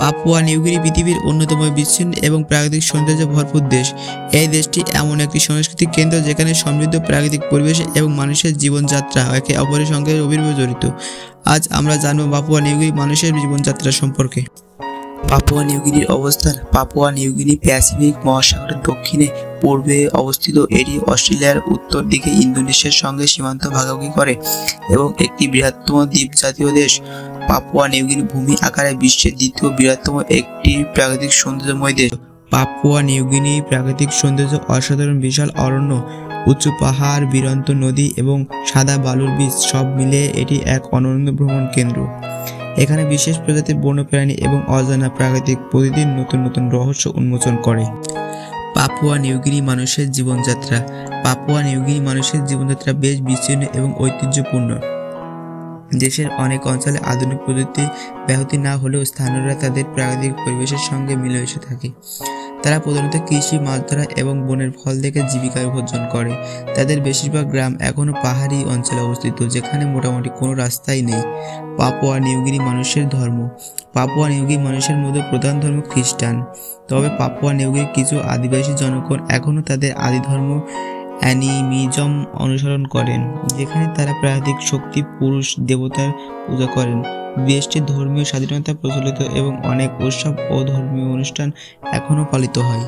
Papua New Guinea পৃথিবীর অন্যতম বিচ্ছিন্ন এবং প্রাকৃতিক সৌন্দর্যে ভরপুর দেশ। এই দেশটি এমন একটি সাংস্কৃতিক কেন্দ্র যেখানে সমৃদ্ধ প্রাকৃতিক পরিবেশ এবং মানুষের জীবনযাত্রা একে অপরের সঙ্গে অবিরভাবে জড়িত। আজ আমরা জানব পাপুয়া নিউগিনি মানুষের জীবনযাত্রা সম্পর্কে। পাপুয়া নিউগিনির অবস্থান। পাপুয়া নিউগিনি প্যাসিফিক মহাসাগরের দক্ষিণে পূর্বে অবস্থিত। এটি অস্ট্রেলিয়ার উত্তর দিকে ইন্দোনেশিয়ার সঙ্গে সীমান্ত ভাগাভাগি করে এবং একটি বৃহত্তম দ্বীপজাতীয় দেশ। পাপুয়া নিউগিনি ভূমি আকারে বিশ্বের দ্বিতীয় বৃহত্তম একটি প্রাকৃতিক সৌন্দর্যময় দেশ। পাপুয়া নিউগিনি প্রাকৃতিক সৌন্দর্য অসাধারণ। বিশাল অরণ্য, উঁচু পাহাড়, বিরন্ত নদী এবং সাদা বালুর বীচ সব মিলিয়ে এটি এক অনন্য ভ্রমণ কেন্দ্র। এখানে বিশেষ প্রজাতির বন্যপ্রাণী এবং অজানা প্রাকৃতিক প্রতিদিন নতুন নতুন রহস্য উন্মোচন করে। পাপুয়া নিউগিনি মানুষের জীবনযাত্রা। পাপুয়া নিউগিনি মানুষের জীবনযাত্রা বেশ বিচ্ছিন্ন এবং ঐতিহ্যপূর্ণ। দেশের অনেক অঞ্চলে আধুনিক প্রযুক্তি ব্যাহতি না হলেও স্থানীয়রা তাদের প্রাকৃতিক পরিবেশের সঙ্গে মিলেমিশে থাকে। তারা প্রধানত কৃষি, মাছ ধরা এবং বনের ফল থেকে জীবিকা উপার্জন করে। তাদের বেশিরভাগ গ্রাম এখনও পাহাড়ি অঞ্চলে অবস্থিত, যেখানে মোটামুটি কোনো রাস্তাই নেই। পাপুয়া নিউগিনি মানুষের ধর্ম। পাপুয়া নিউগিনি মানুষের মধ্যে প্রধান ধর্ম খ্রিস্টান, তবে পাপুয়া নিউগিনির কিছু আদিবাসী জনগণ এখনও তাদের আদি ধর্ম অ্যানিমিজম অনুসরণ করেন, যেখানে তারা প্রাকৃতিক শক্তি, পুরুষ দেবতার পূজা করেন। দেশটির ধর্মীয় স্বাধীনতা প্রচলিত এবং অনেক উৎসব ও ধর্মীয় অনুষ্ঠান এখনও পালিত হয়।